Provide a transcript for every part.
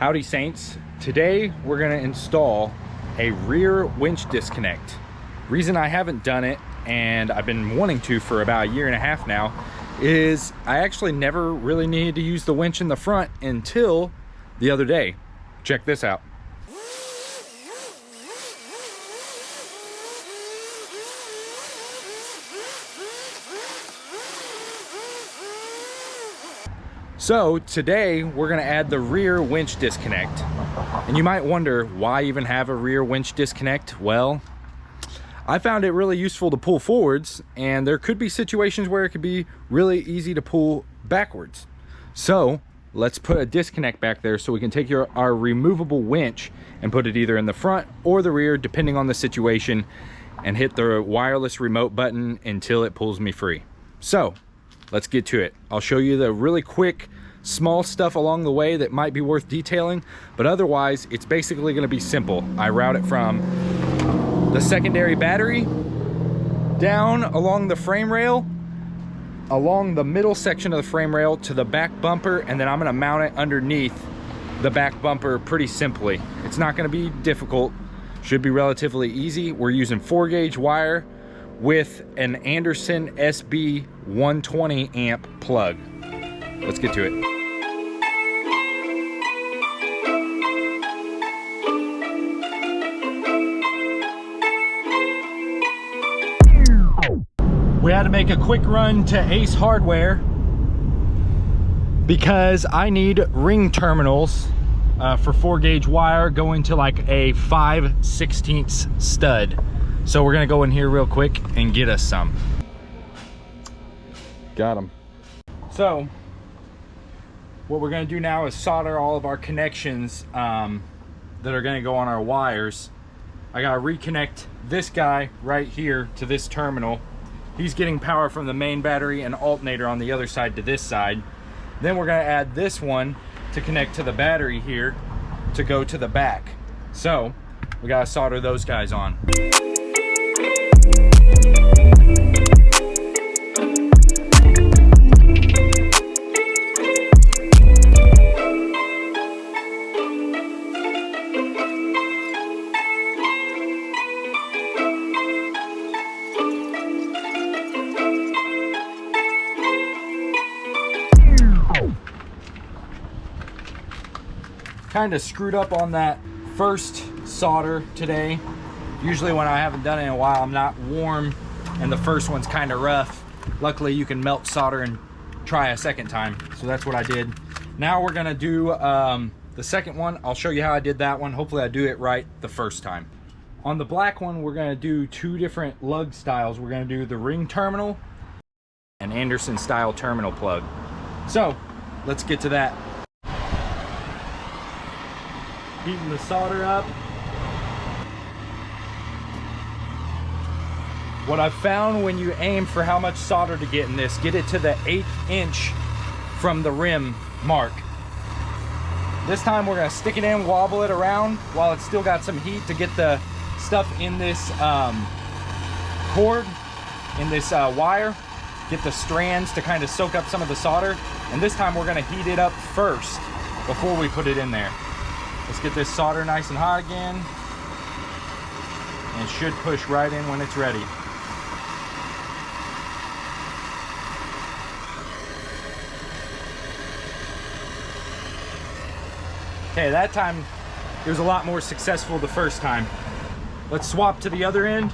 Howdy Saints. Today we're going to install a rear winch disconnect. Reason I haven't done it, and I've been wanting to for about a year and a half now, is I actually never really needed to use the winch in the front until the other day. Check this out. So today we're going to add the rear winch disconnect. And you might wonder, why even have a rear winch disconnect? Well, I found it really useful to pull forwards, and there could be situations where it could be really easy to pull backwards. So let's put a disconnect back there so we can take our removable winch and put it either in the front or the rear, depending on the situation, and hit the wireless remote button until it pulls me free. So let's get to it. I'll show you the really quick, small stuff along the way that might be worth detailing, but otherwise it's basically going to be simple. I route it from the secondary battery down along the frame rail, along the middle section of the frame rail to the back bumper, and then I'm going to mount it underneath the back bumper pretty simply. It's not going to be difficult, should be relatively easy. We're using 4-gauge wire with an Anderson SB 120 amp plug. Let's get to it. We had to make a quick run to Ace Hardware because I need ring terminals for 4-gauge wire going to like a 5/16 stud. So we're gonna go in here real quick and get us some. Got them. So what we're gonna do now is solder all of our connections that are gonna go on our wires. I gotta reconnect this guy right here to this terminal. He's getting power from the main battery and alternator on the other side to this side. Then we're gonna add this one to connect to the battery here to go to the back. So we gotta solder those guys on. Kind of screwed up on that first solder today. Usually when I haven't done it in a while, I'm not warm and the first one's kind of rough. Luckily you can melt solder and try a second time, so that's what I did. Now we're gonna do the second one. I'll show you how I did that one. Hopefully I do it right the first time. On the black one, we're gonna do two different lug styles. We're gonna do the ring terminal and Anderson style terminal plug. So let's get to that. Heating the solder up. What I've found when you aim for how much solder to get in this, get it to the 1/8 inch from the rim mark. This time we're gonna stick it in, wobble it around while it's still got some heat to get the stuff in this cord, in this wire, get the strands to kind of soak up some of the solder. And this time we're gonna heat it up first before we put it in there. Let's get this solder nice and hot again, and it should push right in when it's ready. Okay, that time it was a lot more successful the first time. Let's swap to the other end.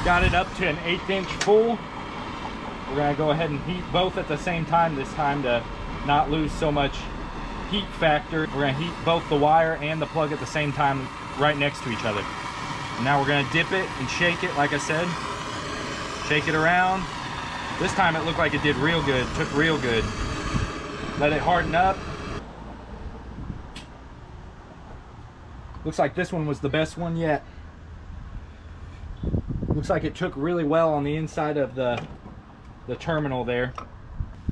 Got it up to an 1/8 inch full. We're gonna go ahead and heat both at the same time this time to not lose so much heat factor. We're gonna heat both the wire and the plug at the same time right next to each other. And now we're gonna dip it and shake it, like I said. Shake it around. This time it looked like it did real good, took real good. Let it harden up. Looks like this one was the best one yet. Looks like it took really well on the inside of the terminal there.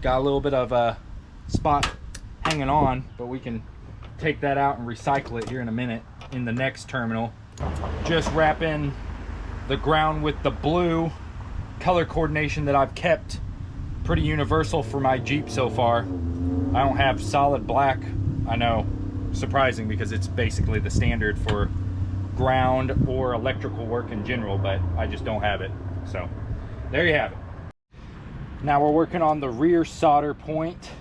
Got a little bit of a spot hanging on, but we can take that out and recycle it here in a minute in the next terminal. Just wrapping the ground with the blue color coordination that I've kept pretty universal for my Jeep so far. I don't have solid black. I know, surprising, because it's basically the standard for ground or electrical work in general, but I just don't have it. So there you have it. Now we're working on the rear solder point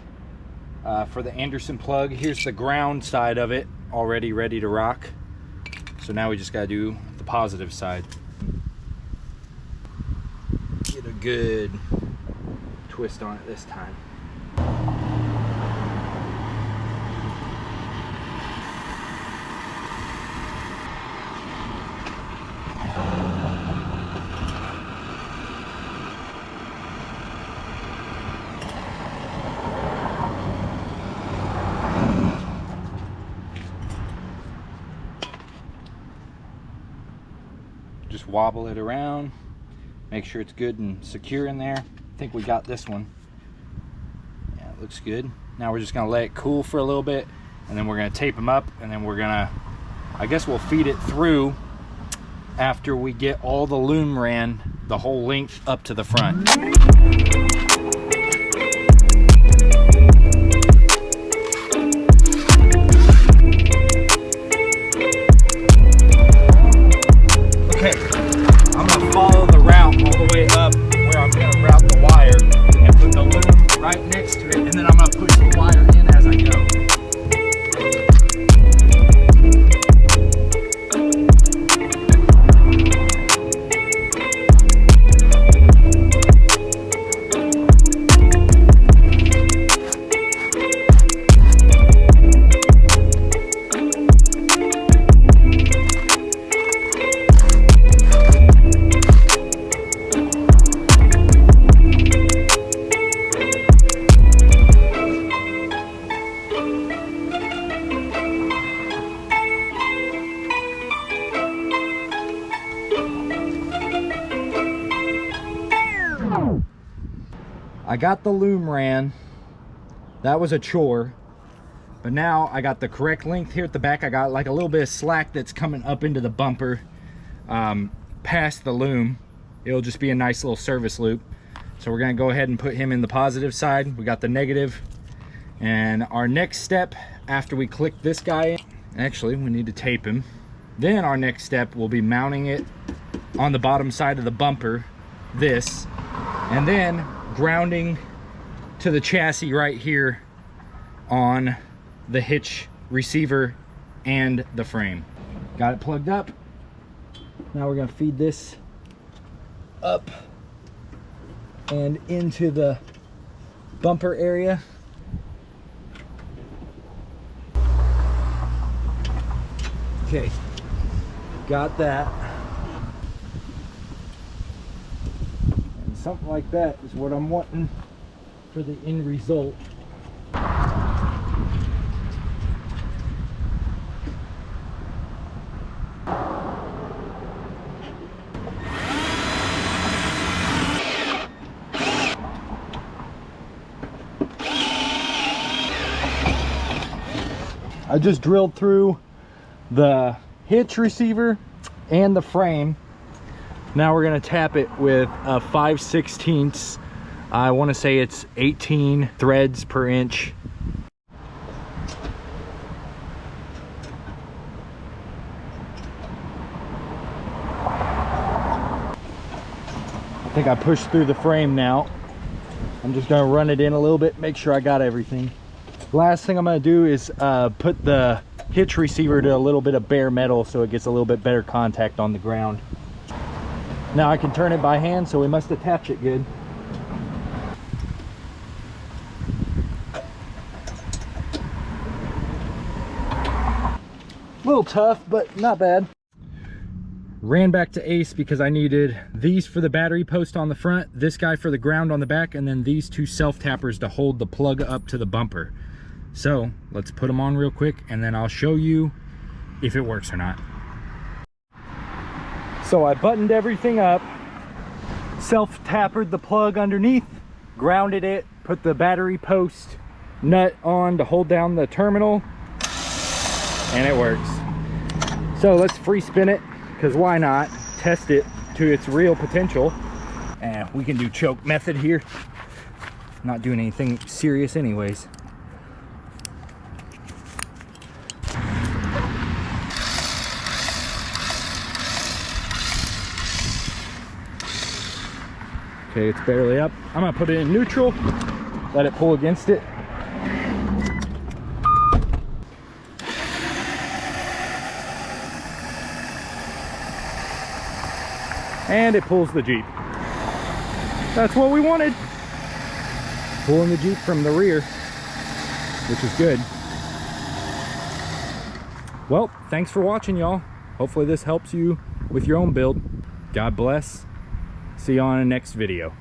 for the Anderson plug. Here's the ground side of it already ready to rock. So now we just gotta do the positive side. Get a good twist on it this time. Just wobble it around, make sure it's good and secure in there. I think we got this one. Yeah, it looks good. Now we're just gonna let it cool for a little bit, and then we're gonna tape them up, and then we're gonna, I guess we'll feed it through after we get all the loom ran the whole length up to the front. Next to it, and then I'm going to push the wire in as I go. I got the loom ran. That was a chore, but now I got the correct length here at the back. I got like a little bit of slack that's coming up into the bumper past the loom. It'll just be a nice little service loop. So we're gonna go ahead and put him in the positive side. We got the negative, and our next step after we click this guy in, actually we need to tape him. Then our next step will be mounting it on the bottom side of the bumper, this, and then grounding to the chassis right here on the hitch receiver and the frame. Got it plugged up. Now we're gonna feed this up and into the bumper area. Okay, got that. And something like that is what I'm wanting for the end result. I just drilled through the hitch receiver and the frame. Now we're gonna tap it with a 5/16. I want to say it's 18 threads per inch. I think I pushed through the frame now. I'm just gonna run it in a little bit, make sure I got everything. Last thing I'm gonna do is put the hitch receiver to a little bit of bare metal so it gets a little bit better contact on the ground. Now I can turn it by hand, so we must attach it good. A little tough, but not bad. Ran back to Ace because I needed these for the battery post on the front, this guy for the ground on the back, and then these two self-tappers to hold the plug up to the bumper. So let's put them on real quick and then I'll show you if it works or not. So I buttoned everything up, self-tappered the plug underneath, grounded it, put the battery post nut on to hold down the terminal, and it works. So let's free spin it, because why not? test it to its real potential. And we can do choke method here. Not doing anything serious anyways. Okay, it's barely up. I'm gonna put it in neutral, let it pull against it. And it pulls the Jeep. That's what we wanted. Pulling the Jeep from the rear, which is good. Well, thanks for watching, y'all. Hopefully this helps you with your own build. God bless. See you on the next video.